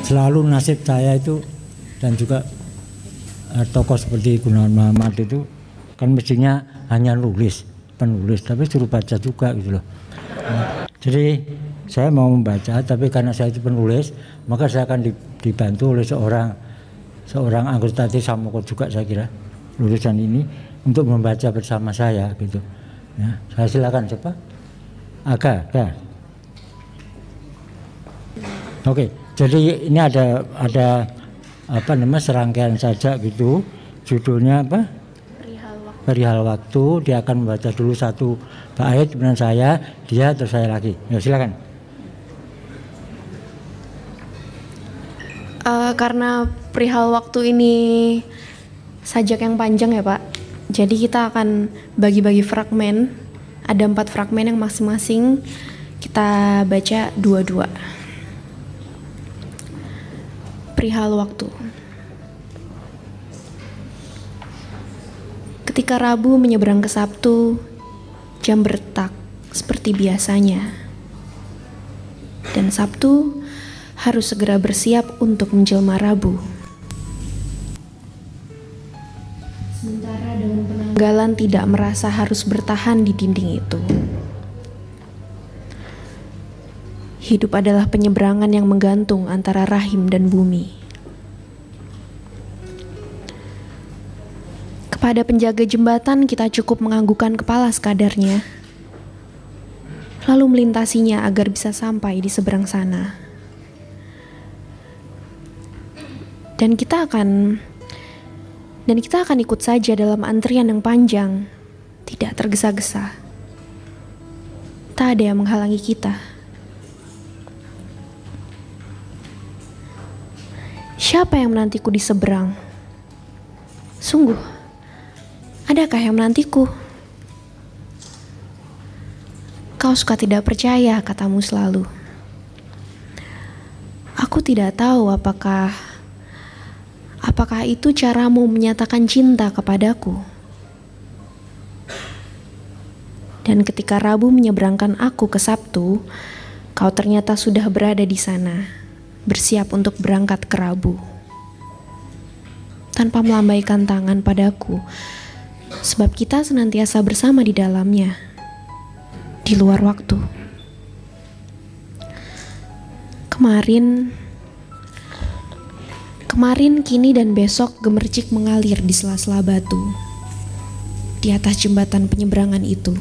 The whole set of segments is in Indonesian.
selalu nasib saya itu dan juga tokoh seperti Gunawan Muhammad itu kan mestinya hanya penulis, tapi suruh baca juga gitu loh. Jadi saya mau membaca, tapi karena saya itu penulis, maka saya akan dibantu oleh seorang anggota Samoko juga, saya kira lulusan ini, untuk membaca bersama saya gitu. Ya, saya silakan siapa? Aga. Oke, jadi ini ada apa namanya serangkaian saja gitu. Judulnya apa? Perihal waktu. Dia akan membaca dulu satu bait, kemudian dia terus saya lagi. Ya, silakan. Karena perihal waktu ini sajak yang panjang ya Pak, jadi kita akan bagi-bagi fragmen. Ada 4 fragmen yang masing-masing kita baca 2-2. Perihal waktu. Ketika Rabu menyeberang ke Sabtu, jam berdetak seperti biasanya. Dan Sabtu harus segera bersiap untuk menjelma Rabu. Sementara daun penanggalan tidak merasa harus bertahan di dinding itu. Hidup adalah penyeberangan yang menggantung antara rahim dan bumi. Kepada penjaga jembatan kita cukup menganggukkan kepala sekadarnya, lalu melintasinya agar bisa sampai di seberang sana. Dan kita akan ikut saja dalam antrian yang panjang, tidak tergesa-gesa. Tak ada yang menghalangi kita. Siapa yang menantiku di seberang? Sungguh, adakah yang menantiku? Kau suka tidak percaya, katamu selalu. Aku tidak tahu apakah itu caramu menyatakan cinta kepadaku. Dan ketika Rabu menyeberangkan aku ke Sabtu, kau ternyata sudah berada di sana, bersiap untuk berangkat ke Rabu. Tanpa melambaikan tangan padaku, sebab kita senantiasa bersama di dalamnya, di luar waktu. Kemarin, kini, dan besok gemercik mengalir di sela-sela batu di atas jembatan penyeberangan itu.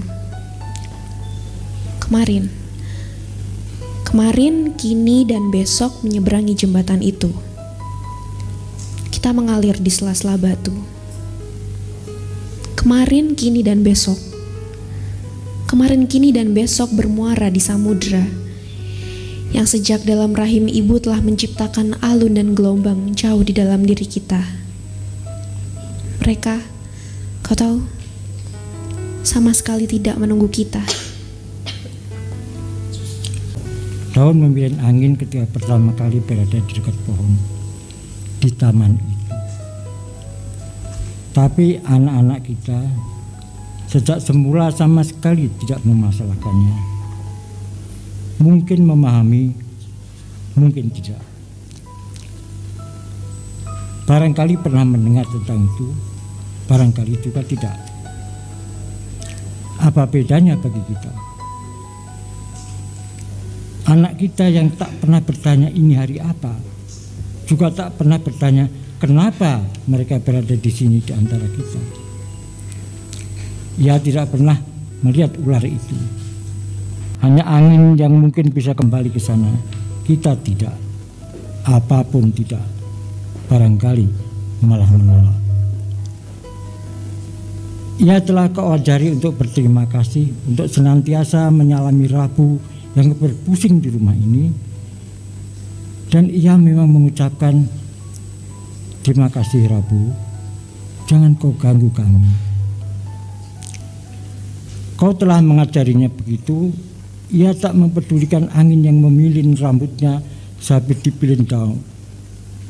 Kemarin, kini, dan besok menyeberangi jembatan itu. Kita mengalir di sela-sela batu. Kemarin, kini, dan besok. Kemarin, kini, dan besok bermuara di samudra yang sejak dalam rahim ibu telah menciptakan alun dan gelombang jauh di dalam diri kita. Mereka, kau tahu, sama sekali tidak menunggu kita. Daun membirin angin ketika pertama kali berada di dekat pohon di taman itu. Tapi anak-anak kita sejak semula sama sekali tidak memasalahkannya. Mungkin memahami, mungkin tidak. Barangkali pernah mendengar tentang itu, barangkali juga tidak. Apa bedanya bagi kita? Anak kita yang tak pernah bertanya ini hari apa, juga tak pernah bertanya kenapa mereka berada di sini di antara kita. Ia tidak pernah melihat ular itu. Hanya angin yang mungkin bisa kembali ke sana. Kita tidak. Apapun tidak. Barangkali malah menolak. Ia telah kau ajari untuk berterima kasih, untuk senantiasa menyalami Rabu yang berpusing di rumah ini. Dan ia memang mengucapkan, terima kasih Rabu, jangan kau ganggu kami. Kau telah mengajarinya begitu. Ia tak mempedulikan angin yang memilin rambutnya sampai dipilin daun.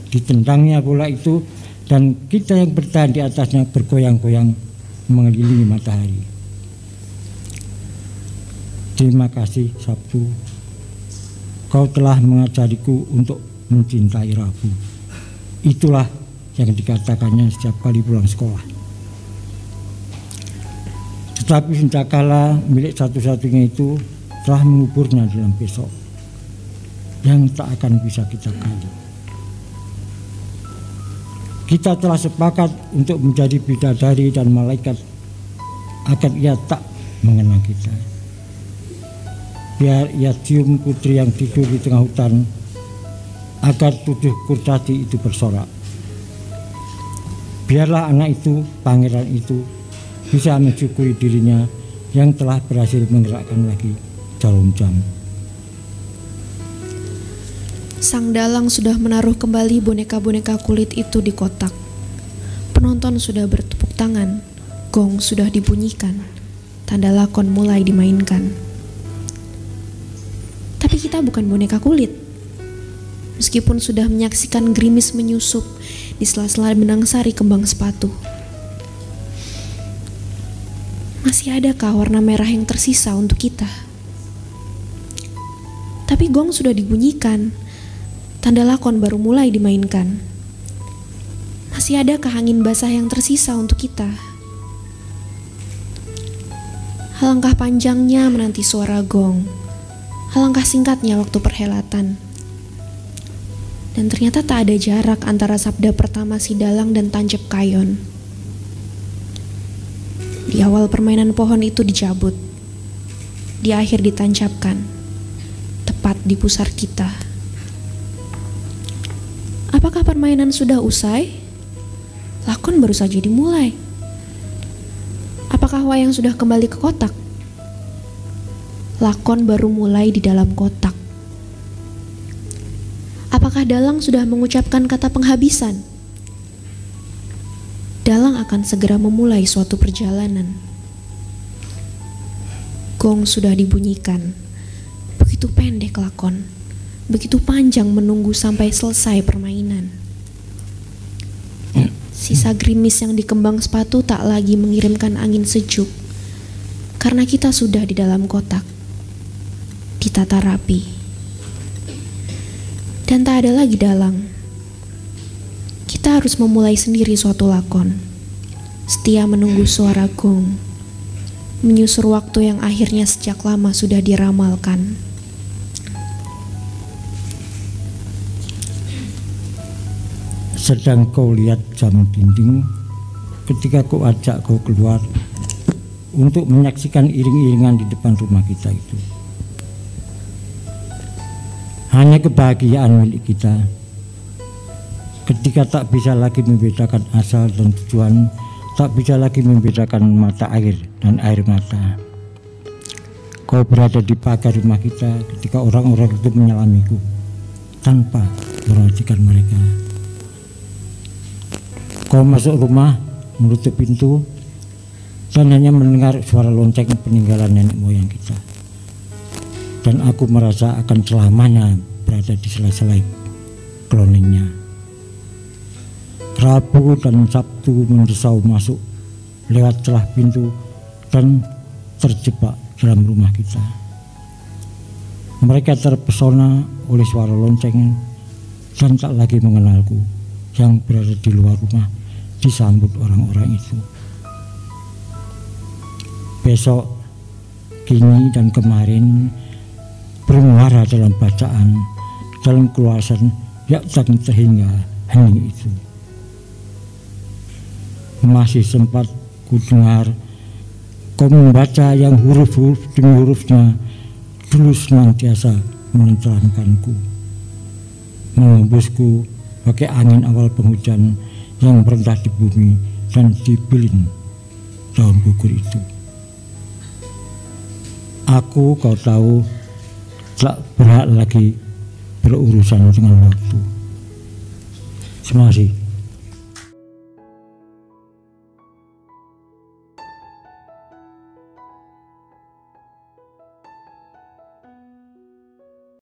Ditendangnya bola itu dan kita yang bertahan di atasnya bergoyang-goyang mengelilingi matahari. Terima kasih Sabtu. Kau telah mengajariku untuk mencintai Rabu. Itulah yang dikatakannya setiap kali pulang sekolah. Tetapi sejak milik satu-satunya itu telah menguburnya dalam besok yang tak akan bisa kita gali. Kita telah sepakat untuk menjadi bidadari dan malaikat agar ia tak mengenal kita. Biar ia cium putri yang tidur di tengah hutan, agar tujuh kurcaci itu bersorak. Biarlah anak itu, pangeran itu, bisa mensyukuri dirinya yang telah berhasil menggerakkan lagi jarum jam. Sang dalang sudah menaruh kembali boneka-boneka kulit itu di kotak. Penonton sudah bertepuk tangan, gong sudah dibunyikan, tanda lakon mulai dimainkan. Tapi kita bukan boneka kulit. Meskipun sudah menyaksikan gerimis menyusup di sela-sela benang sari kembang sepatu. Masih adakah warna merah yang tersisa untuk kita? Tapi gong sudah dibunyikan, tanda lakon baru mulai dimainkan. Masih adakah angin basah yang tersisa untuk kita? Alangkah panjangnya menanti suara gong. Alangkah singkatnya waktu perhelatan. Dan ternyata tak ada jarak antara sabda pertama si dalang dan tancap kayon. Di awal permainan pohon itu dicabut, di akhir ditancapkan, tepat di pusar kita. Apakah permainan sudah usai? Lakon baru saja dimulai. Apakah wayang sudah kembali ke kotak? Lakon baru mulai di dalam kotak. Apakah dalang sudah mengucapkan kata penghabisan? Dalang akan segera memulai suatu perjalanan. Gong sudah dibunyikan. Begitu pendek lakon, begitu panjang menunggu sampai selesai permainan. Sisa gerimis yang dikembang sepatu tak lagi mengirimkan angin sejuk, karena kita sudah di dalam kotak, ditata rapi. Dan tak ada lagi dalang. Kita harus memulai sendiri suatu lakon, setia menunggu suara gong, menyusur waktu yang akhirnya sejak lama sudah diramalkan. Sedang kau lihat jam dinding ketika kau ajak kau keluar untuk menyaksikan iring-iringan di depan rumah kita itu. Hanya kebahagiaan milik kita ketika tak bisa lagi membedakan asal dan tujuan, tak bisa lagi membedakan mata air dan air mata. Kau berada di pagar rumah kita ketika orang-orang itu menyelamiku tanpa merhatikan mereka. Kau masuk rumah, menutup pintu, dan hanya mendengar suara lonceng peninggalan nenek moyang kita. Dan aku merasa akan selamanya berada di sela-sela kloningnya. Rabu dan Sabtu mendesau masuk lewat celah pintu dan terjebak dalam rumah kita. Mereka terpesona oleh suara lonceng dan tak lagi mengenalku yang berada di luar rumah disambut orang-orang itu. Besok, kini dan kemarin bermuara dalam bacaan, dalam keluasan yang tak terhingga hening itu. Masih sempat ku dengar kau membaca yang huruf-huruf demi hurufnya dulu senantiasa menenteramkanku, mengembusku bagai angin awal penghujan yang merendah di bumi dan dibilin daun gugur itu. Aku, kau tahu, tak berhak lagi berurusan dengan waktu. Terima kasih.